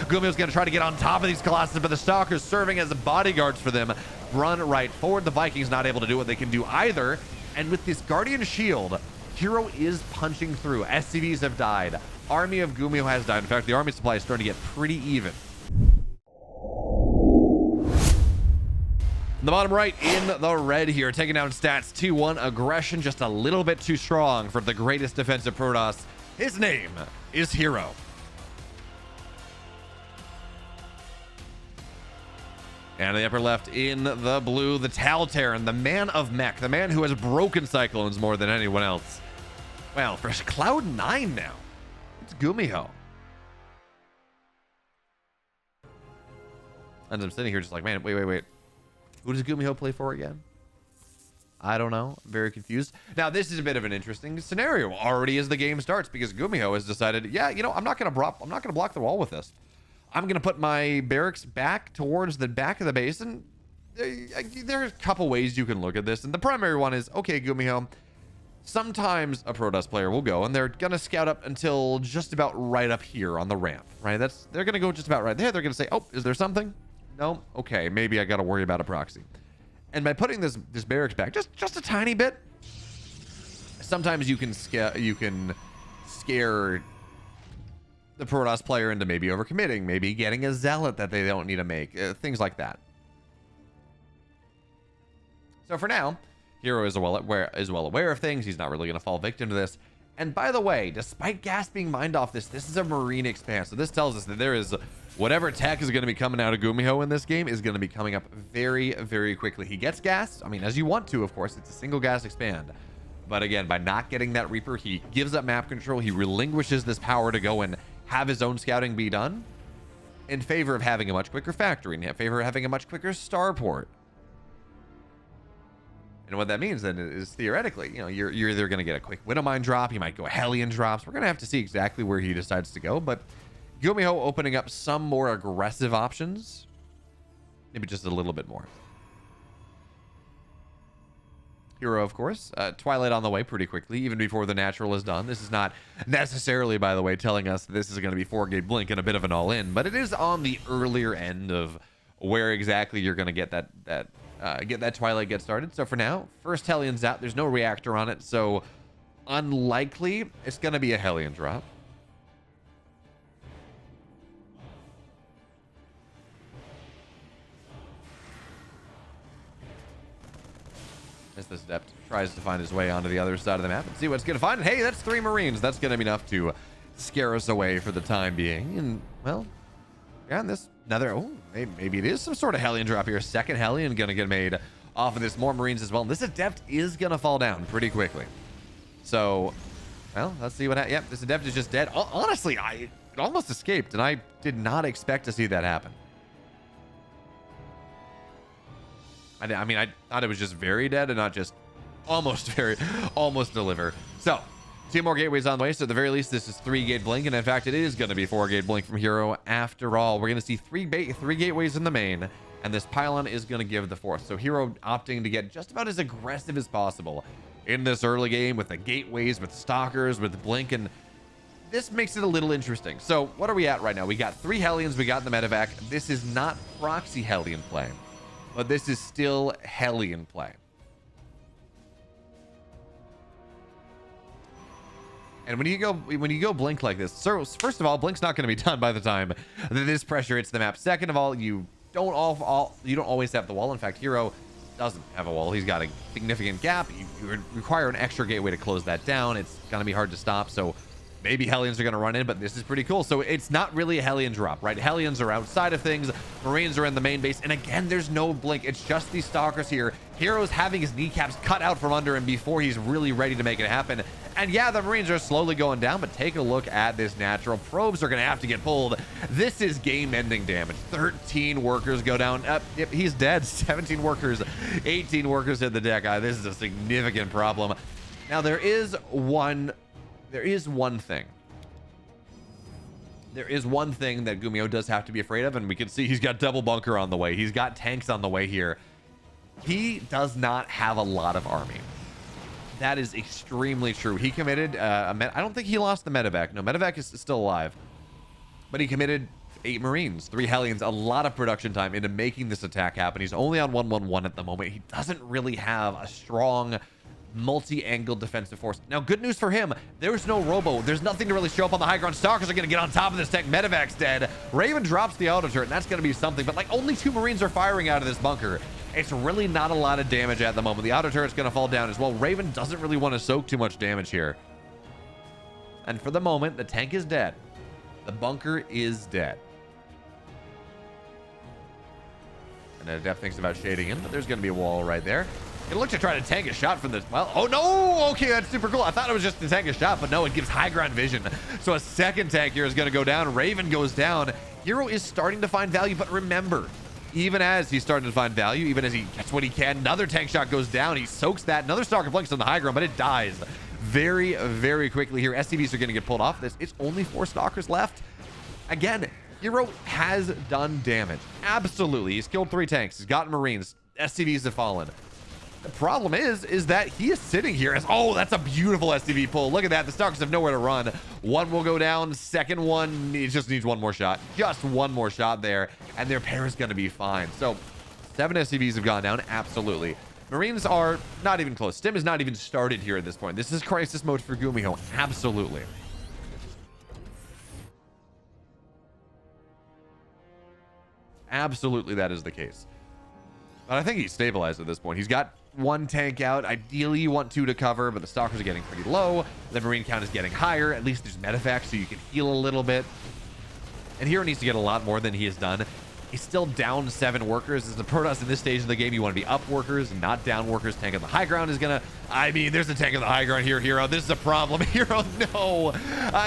Gumiho's going to try to get on top of these Colossus, but the Stalkers serving as bodyguards for them run right forward. The Vikings not able to do what they can do either. And with this Guardian Shield, herO is punching through. SCVs have died. Army of Gumiho has died. In fact, the army supply is starting to get pretty even. In the bottom right in the red here, taking down stats 2-1. Aggression just a little bit too strong for the greatest defensive Protoss. His name is herO. And in the upper left in the blue, the Terran, the man of mech, the man who has broken cyclones more than anyone else. Well, for Cloud9 now, it's Gumiho. And I'm sitting here just like, man, wait. Who does Gumiho play for again? I don't know. I'm very confused. Now, this is a bit of an interesting scenario already as the game starts, because Gumiho has decided, yeah, you know, I'm not gonna block the wall with this. I'm gonna put my barracks back towards the back of the base, and there are a couple ways you can look at this, and the primary one is, okay, Gumiho, sometimes a Protoss player will go and they're gonna scout up until just about right up here on the ramp, right? They're gonna go just about right there. They're gonna say, oh, is there something? No? Okay, maybe I gotta worry about a proxy. And by putting this barracks back just a tiny bit, sometimes you can scare the Protoss player into maybe overcommitting, maybe getting a zealot that they don't need to make, things like that. So for now, herO is well aware of things. He's not really going to fall victim to this. And by the way, despite gas being mined off this is a marine expanse. So this tells us that there is whatever tech is going to be coming out of Gumiho in this game is going to be coming up very, very quickly. He gets gas. I mean, as you want to, of course, it's a single gas expand. But again, by not getting that Reaper, he gives up map control. He relinquishes this power to go and have his own scouting be done in favor of having a much quicker factory, in favor of having a much quicker starport. And what that means then is theoretically, you know, you're either going to get a quick Widowmine drop, you might go Hellion drops. We're going to have to see exactly where he decides to go, but Gumiho opening up some more aggressive options, maybe just a little bit more. herO, of course, Twilight on the way pretty quickly, even before the natural is done. This is not necessarily, by the way, telling us this is going to be 4-gate blink and a bit of an all-in, but it is on the earlier end of where exactly you're going to get that Twilight get started. So for now, first Hellion's out. There's no reactor on it, so unlikely it's going to be a Hellion drop. As this Adept tries to find his way onto the other side of the map and see what's going to find. Hey, that's 3 Marines. That's going to be enough to scare us away for the time being. And, well, yeah, and this another, oh, maybe it is some sort of Hellion drop here. Second Hellion going to get made off of this. More Marines as well. And this Adept is going to fall down pretty quickly. So, well, let's see what happens. Yep, this Adept is just dead. Honestly, it almost escaped, and I did not expect to see that happen. I mean, I thought it was just very dead and not just almost deliver. So, 2 more gateways on the way. So, at the very least, this is 3-gate blink. And in fact, it is going to be 4-gate blink from herO. After all, we're going to see 3 gateways in the main. And this pylon is going to give the 4th. So, herO opting to get just about as aggressive as possible in this early game with the gateways, with stalkers, with blink. And this makes it a little interesting. So, what are we at right now? We got 3 Hellions. We got the medevac. This is not proxy Hellion play, but this is still Hellion play. And when you go blink like this, so first of all, blink's not going to be done by the time that this pressure hits the map. Second of all, you don't always have the wall. In fact, herO doesn't have a wall. He's got a significant gap. You require an extra gateway to close that down. It's going to be hard to stop. So maybe Hellions are going to run in, but this is pretty cool. So it's not really a Hellion drop, right? Hellions are outside of things. Marines are in the main base. And again, there's no blink. It's just these stalkers here. herO's having his kneecaps cut out from under him before he's really ready to make it happen. And yeah, the Marines are slowly going down, but take a look at this natural. Probes are going to have to get pulled. This is game-ending damage. 13 workers go down. Yep, he's dead. 17 workers, 18 workers hit the deck. This is a significant problem. Now, there is one thing. There is one thing that Gumiho does have to be afraid of, and we can see he's got double bunker on the way. He's got tanks on the way here. He does not have a lot of army. That is extremely true. He committed, I don't think he lost the medevac. No, medevac is still alive. But he committed 8 Marines, 3 Hellions, a lot of production time into making this attack happen. He's only on 111 at the moment. He doesn't really have a strong multi-angle defensive force. Now, good news for him, there's no robo. There's nothing to really show up on the high ground. Stalkers are going to get on top of this tank. Medevac's dead. Raven drops the auto turret, and that's going to be something. But, like, only 2 Marines are firing out of this bunker. It's really not a lot of damage at the moment. The auto turret's going to fall down as well. Raven doesn't really want to soak too much damage here. And for the moment, the tank is dead. The bunker is dead. And Adept thinks about shading him, but there's going to be a wall right there. It looked to try to tank a shot from this. Well, oh no! Okay, that's super cool. I thought it was just to tank a shot, but no, it gives high ground vision. So a second tank here is going to go down. Raven goes down. herO is starting to find value, but remember, even as he's starting to find value, even as he gets what he can, another tank shot goes down. He soaks that. Another Stalker blinks on the high ground, but it dies very, very quickly here. SCVs are going to get pulled off this. It's only 4 Stalkers left. Again, herO has done damage. Absolutely. He's killed 3 tanks. He's gotten Marines. SCVs have fallen. The problem is that he is sitting here as, oh, that's a beautiful SCV pull. Look at that. The Stalkers have nowhere to run. One will go down. Second one, it just needs one more shot. Just one more shot there, and their pair is going to be fine. So 7 SCVs have gone down. Absolutely. Marines are not even close. Stim is not even started here at this point. This is crisis mode for Gumiho. Absolutely. Absolutely, that is the case. But I think he's stabilized at this point. He's got 1 tank out. Ideally, you want 2 to cover, but the Stalkers are getting pretty low. The Marine count is getting higher. At least there's medevac, so you can heal a little bit. And herO needs to get a lot more than he has done. He's still down 7 workers. As the Protoss in this stage of the game, you want to be up workers, not down workers. Tank on the high ground is going to... I mean, there's a tank on the high ground here, herO. This is a problem. herO, no.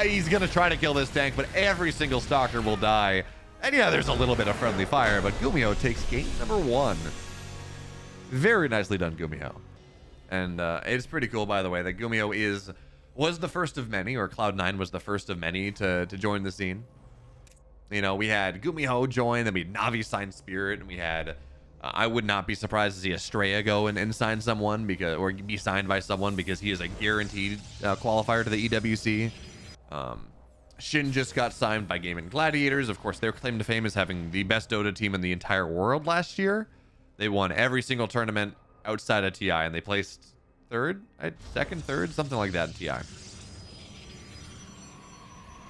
He's going to try to kill this tank, but every single Stalker will die. And yeah, there's a little bit of friendly fire, but Gumiho takes game number 1. Very nicely done, Gumiho. And it's pretty cool, by the way, that Gumiho was the first of many, or Cloud9 was the first of many to join the scene. You know, we had Gumiho join, then we had Navi sign Spirit, and we had, I would not be surprised to see Estrella go and sign someone, because, or be signed by someone, because he is a guaranteed qualifier to the EWC. Shin just got signed by Gaming Gladiators. Of course, their claim to fame is having the best Dota team in the entire world last year. They won every single tournament outside of TI, and they placed second, third, something like that in TI.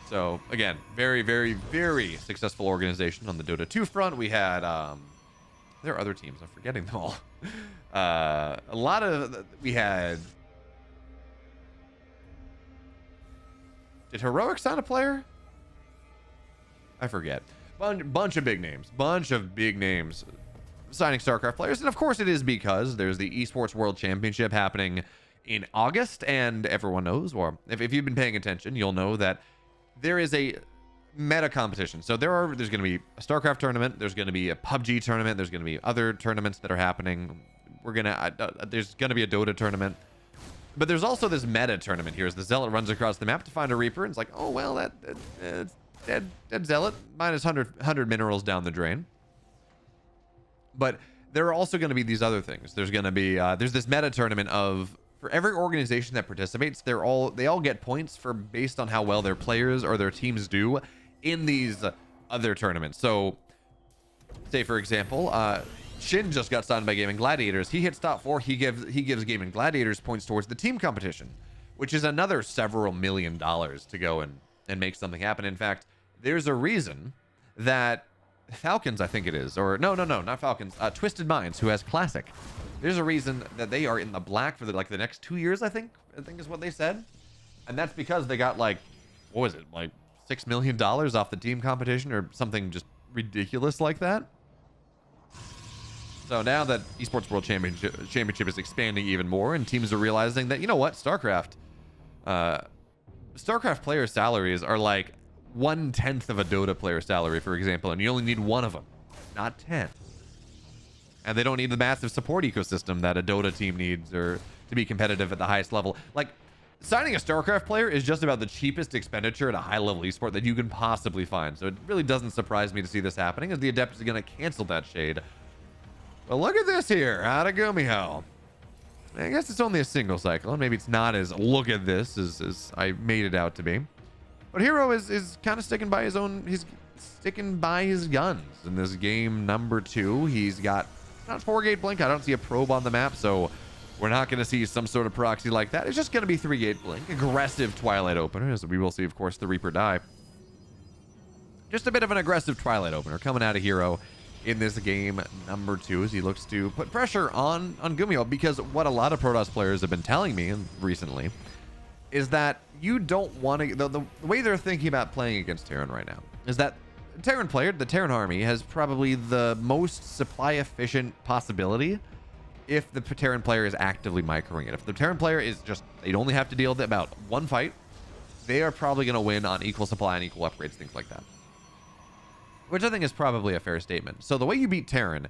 So, again, very, very, very successful organization on the Dota 2 front. We had, there are other teams. I'm forgetting them all. We had... Did Heroic sign a player? I forget. Bunch of big names. Bunch of big names signing StarCraft players. And of course it is because there's the Esports World Championship happening in August. And everyone knows, or if you've been paying attention, you'll know that there is a meta competition. So there's going to be a StarCraft tournament. There's going to be a PUBG tournament. There's going to be other tournaments that are happening. There's going to be a Dota tournament. But there's also this meta tournament here as the Zealot runs across the map to find a Reaper. And it's like, oh, well, that's dead Zealot. Minus 100 minerals down the drain. But there are also going to be these other things. There's going to be, there's this meta tournament of, for every organization that participates, they all get points based on how well their players or their teams do in these other tournaments. So, say, for example, Shin just got signed by Gaming Gladiators. He hits top 4. He gives Gaming Gladiators points towards the team competition, which is another several $1 million to go and make something happen. In fact, there's a reason that Falcons, I think it is, or no, not Falcons, Twisted Minds, who has Classic. There's a reason that they are in the black for the next 2 years, I think is what they said. And that's because they got what was it, $6 million off the team competition or something just ridiculous like that. So now that Esports World Championship is expanding even more, and teams are realizing that, you know what, StarCraft player salaries are like 1/10 of a Dota player salary, for example, and you only need 1 of them, not 10. And they don't need the massive support ecosystem that a Dota team needs or to be competitive at the highest level. Like, signing a StarCraft player is just about the cheapest expenditure at a high-level esport that you can possibly find. So it really doesn't surprise me to see this happening, as the Adept is going to cancel that shade. But look at this here, out of Gumiho. I guess it's only a single cycle, and maybe it's not as look at this as I made it out to be. But herO is kind of sticking by his own. sticking by his guns in this game number 2. He's got not 4-gate blink. I don't see a probe on the map, so we're not going to see some sort of proxy like that. It's just going to be 3-gate blink, aggressive Twilight opener, as we will see, of course, the Reaper die. Just a bit of an aggressive Twilight opener coming out of herO in this game number 2 as he looks to put pressure on Gumiho, because what a lot of Protoss players have been telling me recently is that you don't want to, the way they're thinking about playing against Terran right now is that the Terran army has probably the most supply efficient possibility if the Terran player is actively microing it. If the Terran player is just, they'd only have to deal with about one fight, they are probably going to win on equal supply and equal upgrades, things like that. Which I think is probably a fair statement. So the way you beat Terran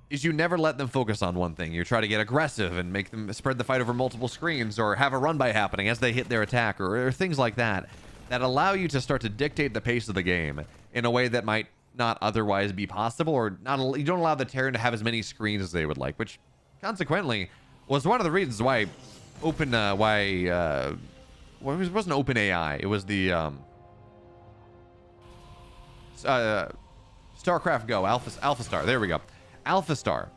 is you never let them focus on one thing. You try to get aggressive and make them spread the fight over multiple screens, or have a run by happening as they hit their attack, or things like that allow you to start to dictate the pace of the game in a way that might not otherwise be possible, or not. You don't allow the Terran to have as many screens as they would like, which consequently was one of the reasons why it wasn't Open AI. It was the StarCraft Go Alpha Star. There we go. Alpha Star.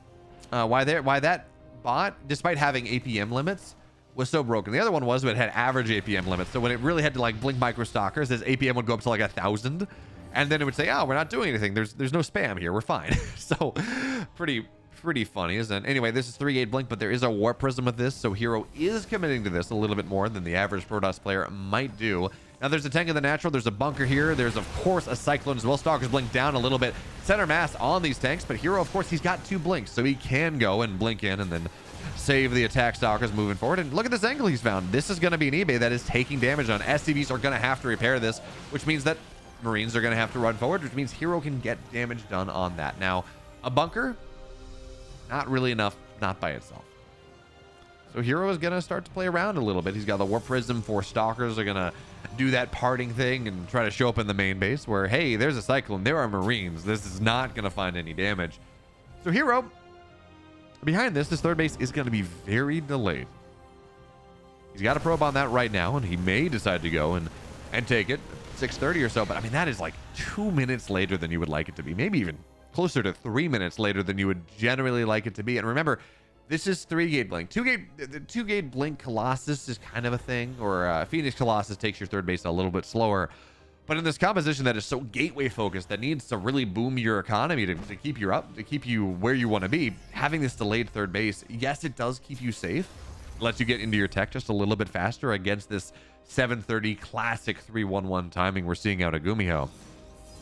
Why that bot, despite having APM limits, was so broken. The other one was, but it had average APM limits. So when it really had to like blink micro stalkers, his APM would go up to like 1,000, and then it would say, "Oh, we're not doing anything. There's no spam here. We're fine." So pretty funny, isn't it? Anyway, this is 3-gate blink, but there is a warp prism with this, so herO is committing to this a little bit more than the average Protoss player might do. Now there's a tank in the natural, there's a bunker here, there's of course a cyclone as well. Stalkers blink down a little bit, center mass on these tanks, but herO, of course, he's got 2 blinks, so he can go and blink in and then save the attack stalkers moving forward. And look at this angle he's found. This is going to be an eBay that is taking damage on. SCVs are going to have to repair this, which means that Marines are going to have to run forward, which means herO can get damage done on that. Now, a bunker, not really enough, not by itself. So herO is going to start to play around a little bit. He's got the warp prism. 4 stalkers are going to do that parting thing and try to show up in the main base where, hey, there's a cyclone, there are Marines. This is not going to find any damage. So herO, behind this, his third base is going to be very delayed. He's got a probe on that right now, and he may decide to go and take it 6:30 or so. But I mean, that is like 2 minutes later than you would like it to be. Maybe even closer to 3 minutes later than you would generally like it to be. And remember, this is 3-gate blink. 2-gate blink Colossus is kind of a thing, or Phoenix Colossus takes your third base a little bit slower. But in this composition that is so gateway focused, that needs to really boom your economy to keep you up, to keep you where you want to be, having this delayed third base, yes, it does keep you safe. It lets you get into your tech just a little bit faster against this 7:30 classic 3-1-1 timing we're seeing out of Gumiho.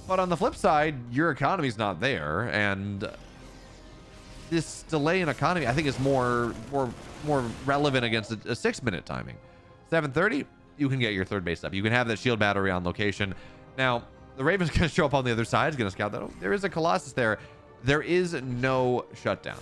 But on the flip side, your economy's not there, and this delay in economy, I think, is more relevant against a 6-minute timing. 7:30, you can get your third base up. You can have that shield battery on location. Now, the Raven's going to show up on the other side. He's going to scout that. Oh, there is a Colossus there. There is no shutdown.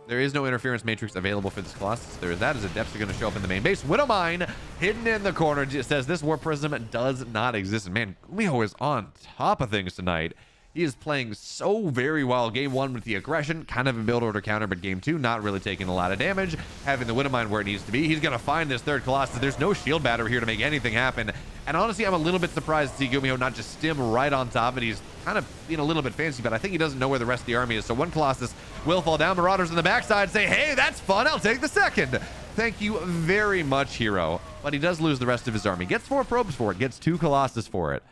There is no interference matrix available for this Colossus. There is that, as a depths are going to show up in the main base. Widowmine hidden in the corner just says this warp prism does not exist. And man, Gumiho is on top of things tonight. He is playing so very well. Game 1 with the aggression, kind of a build order counter, but game 2 not really taking a lot of damage, having the Widowmine where it needs to be. He's going to find this third Colossus. There's no shield battery here to make anything happen. And honestly, I'm a little bit surprised to see Gumiho not just stim right on top of it. He's kind of being a little bit fancy, but I think he doesn't know where the rest of the army is. So one Colossus will fall down. Marauders in the backside say, hey, that's fun. I'll take the second. Thank you very much, herO. But he does lose the rest of his army. Gets 4 probes for it. Gets 2 Colossus for it.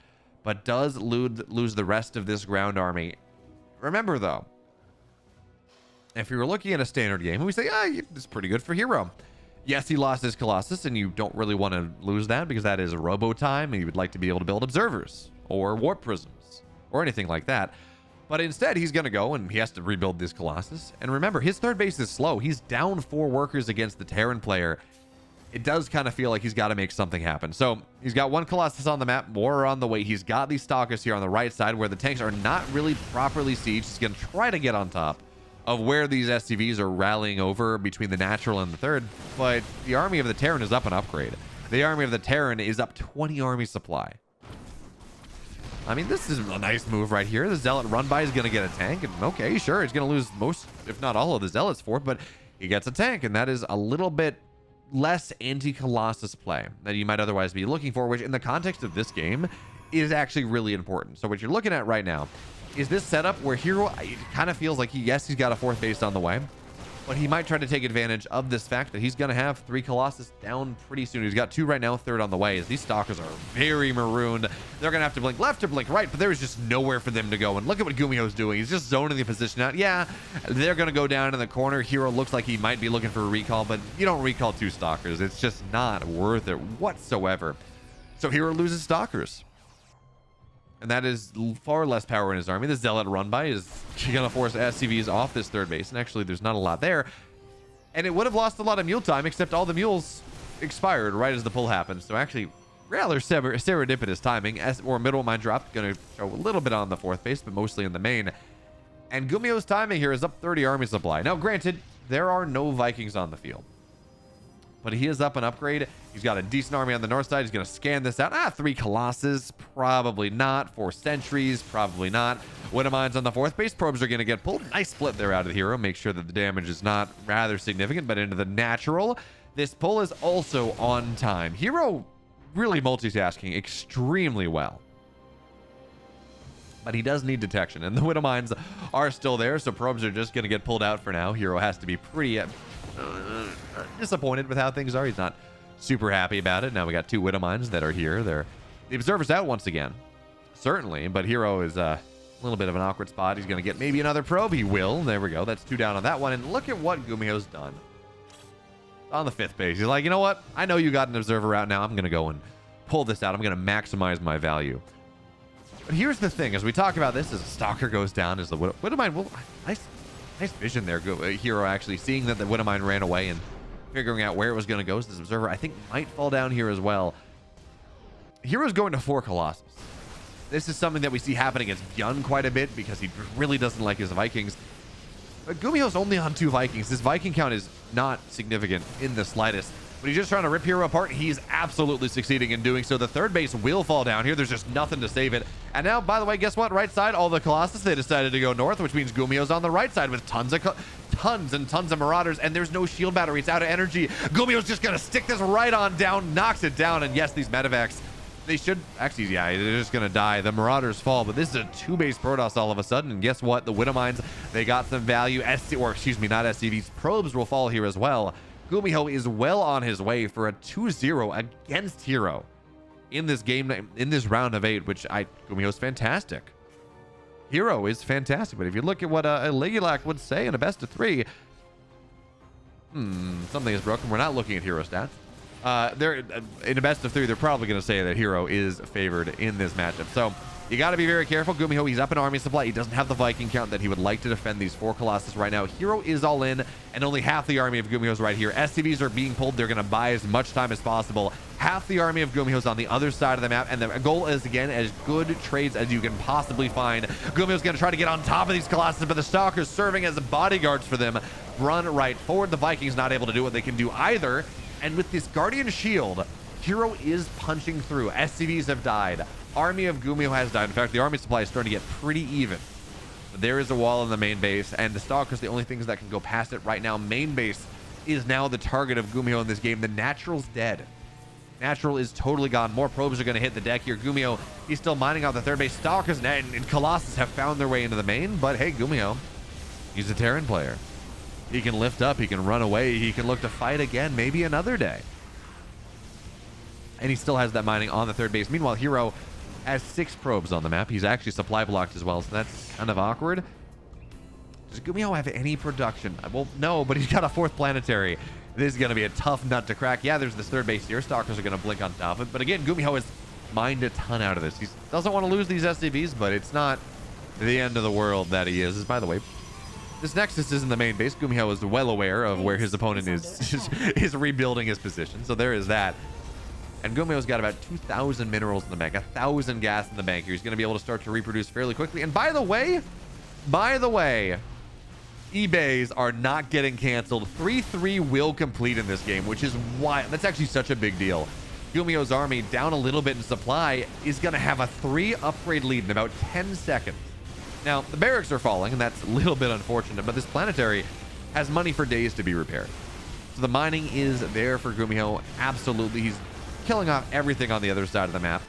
But does lose the rest of this ground army. Remember, though, if you were looking at a standard game, and we say, it's pretty good for herO. Yes, he lost his Colossus, and you don't really want to lose that because that is a robo time, and you would like to be able to build observers or warp prisms or anything like that. But instead, he's going to go, and he has to rebuild this Colossus. And remember, his third base is slow. He's down 4 workers against the Terran player. It does kind of feel like he's got to make something happen. So he's got 1 Colossus on the map, more are on the way. He's got these stalkers here on the right side where the tanks are not really properly sieged. He's going to try to get on top of where these SCVs are rallying over between the natural and the third. But the army of the Terran is up an upgrade. The army of the Terran is up 20 army supply. I mean, this is a nice move right here. The Zealot run by is going to get a tank. And okay, sure, he's going to lose most, if not all of the Zealots for it, but he gets a tank, and that is a little bit less anti-Colossus play that you might otherwise be looking for, which in the context of this game is actually really important. So what you're looking at right now is this setup where herO, it kind of feels like yes, he's got a fourth base on the way, but he might try to take advantage of this fact that he's going to have 3 Colossus down pretty soon. He's got 2 right now, 3rd on the way, as these stalkers are very marooned. They're going to have to blink left or blink right, but there is just nowhere for them to go. And look at what Gumiho's doing. He's just zoning the position out. Yeah, they're going to go down in the corner. herO looks like he might be looking for a recall, but you don't recall 2 stalkers. It's just not worth it whatsoever. So herO loses stalkers. And that is far less power in his army. The Zealot run by is going to force SCVs off this 3rd base. And actually, there's not a lot there. And it would have lost a lot of mule time, except all the mules expired right as the pull happened. So actually, rather serendipitous timing. Or middle mine drop, going to show a little bit on the 4th base, but mostly in the main. And Gumiho's timing here is up 30 army supply. Now, granted, there are no Vikings on the field, but he is up an upgrade. He's got a decent army on the north side. He's going to scan this out. 3 Colossus, probably not. 4 Sentries, probably not. Widowmines on the 4th base. Probes are going to get pulled. Nice split there out of the herO. Make sure that the damage is not rather significant, but into the natural. This pull is also on time. herO really multitasking extremely well, but he does need detection, and the Widowmines are still there, so probes are just going to get pulled out for now. herO has to be pretty disappointed with how things are. He's not super happy about it. Now we got 2 Widowmines that are here. The observer's out once again, certainly, but herO is a little bit of an awkward spot. He's going to get maybe another probe. He will. There we go. That's 2 down on that one. And look at what Gumiho's done on the 5th base. He's like, you know what? I know you got an observer out now. I'm going to go and pull this out. I'm going to maximize my value. But here's the thing. As we talk about this, as a stalker goes down, as the Widowmine, well, nice vision there. herO actually seeing that the Widowmine ran away and figuring out where it was going to go. So this observer, I think, might fall down here as well. herO's going to 4 Colossus. This is something that we see happen against Byun quite a bit because he really doesn't like his Vikings. But Gumiho's only on 2 Vikings. This Viking count is not significant in the slightest. But he's just trying to rip herO apart. He's absolutely succeeding in doing so. The 3rd base will fall down here. There's just nothing to save it. And now, by the way, guess what? Right side, all the Colossus, they decided to go north, which means Gumiho's on the right side with tons and tons of Marauders, and there's no shield battery. It's out of energy. Gumiho's just going to stick this right on down, knocks it down, and yes, these medevacs, they should actually, yeah, they're just going to die. The Marauders fall, but this is a 2-base Protoss all of a sudden, and guess what? The Widowmines, they got some value. Not SCVs. Probes will fall here as well. Gumiho is well on his way for a 2-0 against herO in this game, in this round of 8, which Gumiho's fantastic. herO is fantastic, but if you look at what a Legulac would say in a best of 3, something is broken. We're not looking at herO stats. They're in a best of 3. They're probably going to say that herO is favored in this matchup. So you got to be very careful. Gumiho, he's up in army supply. He doesn't have the Viking count that he would like to defend these 4 Colossus right now. herO is all in, and only half the army of Gumiho's right here. SCVs are being pulled. They're going to buy as much time as possible. Half the army of Gumiho's on the other side of the map, and the goal is, again, as good trades as you can possibly find. Gumiho's going to try to get on top of these Colossus, but the Stalkers serving as bodyguards for them run right forward. The Vikings not able to do what they can do either, and with this Guardian Shield, herO is punching through. SCVs have died. Army of Gumiho has died. In fact, the army supply is starting to get pretty even. But there is a wall in the main base, and the Stalkers, the only things that can go past it right now. Main base is now the target of Gumiho in this game. The Natural's dead. Natural is totally gone. More probes are going to hit the deck here. Gumiho, he's still mining out the 3rd base. Stalkers and Colossus have found their way into the main, but hey, Gumiho, he's a Terran player. He can lift up, he can run away, he can look to fight again, maybe another day. And he still has that mining on the 3rd base. Meanwhile, herO has 6 probes on the map. He's actually supply blocked as well, so that's kind of awkward. Does Gumiho have any production? Well, no, but he's got a 4th planetary. This is going to be a tough nut to crack. Yeah, there's this 3rd base here. Stalkers are going to blink on top of it. But again, Gumiho has mined a ton out of this. He doesn't want to lose these SCVs, but it's not the end of the world that he is. By the way, this Nexus is in the main base. Gumiho is well aware of where his opponent is rebuilding his position. So there is that. And Gumiho's got about 2,000 minerals in the bank, 1,000 gas in the bank. He's going to be able to start to reproduce fairly quickly. And by the way, eBays are not getting canceled. 3-3 will complete in this game, which is why that's actually such a big deal. Gumiho's army, down a little bit in supply, is going to have a 3 upgrade lead in about 10 seconds. Now, the barracks are falling, and that's a little bit unfortunate, but this planetary has money for days to be repaired. So the mining is there for Gumiho. Absolutely. He's killing off everything on the other side of the map.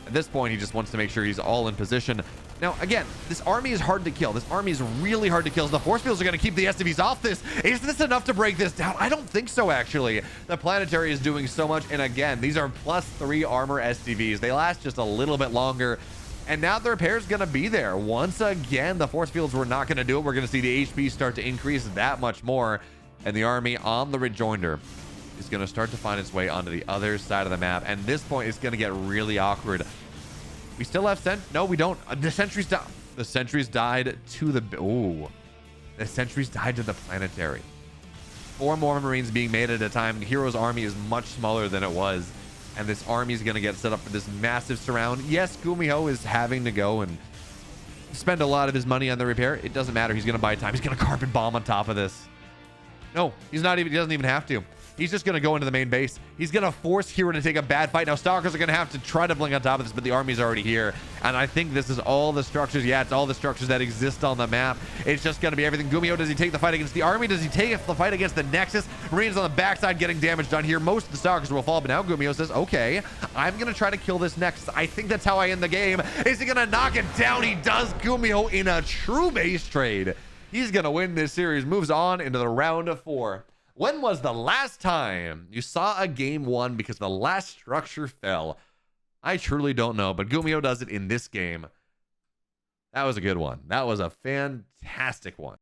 At this point, he just wants to make sure he's all in position. Now, again, this army is hard to kill. This army is really hard to kill. The force fields are going to keep the SCVs off this. Is this enough to break this down? I don't think so, actually. The planetary is doing so much. And again, these are +3 armor SCVs. They last just a little bit longer. And now the repair is going to be there. Once again, the force fields were not going to do it. We're going to see the HP start to increase that much more. And the army on the rejoinder is going to start to find its way onto the other side of the map. And this point is going to get really awkward. We still have no, we don't. The sentries died. The sentries died to the the sentries died to the planetary. 4 more Marines being made at a time. hero's army is much smaller than it was, and this army is going to get set up for this massive surround. Yes, Gumiho is having to go and spend a lot of his money on the repair. It doesn't matter. He's going to buy time. He's going to carpet bomb on top of this. No, he's not even. He doesn't even have to. He's just going to go into the main base. He's going to force hero to take a bad fight. Now, Stalkers are going to have to try to blink on top of this, but the army's already here. And I think this is all the structures. Yeah, it's all the structures that exist on the map. It's just going to be everything. Gumiho, does he take the fight against the army? Does he take the fight against the Nexus? Marines on the backside getting damage done here. Most of the Stalkers will fall, but now Gumiho says, okay, I'm going to try to kill this Nexus. I think that's how I end the game. Is he going to knock it down? He does. Gumiho in a true base trade. He's going to win this series. Moves on into the round of 4. When was the last time you saw a game won because the last structure fell? I truly don't know, but Gumiho does it in this game. That was a good one. That was a fantastic one.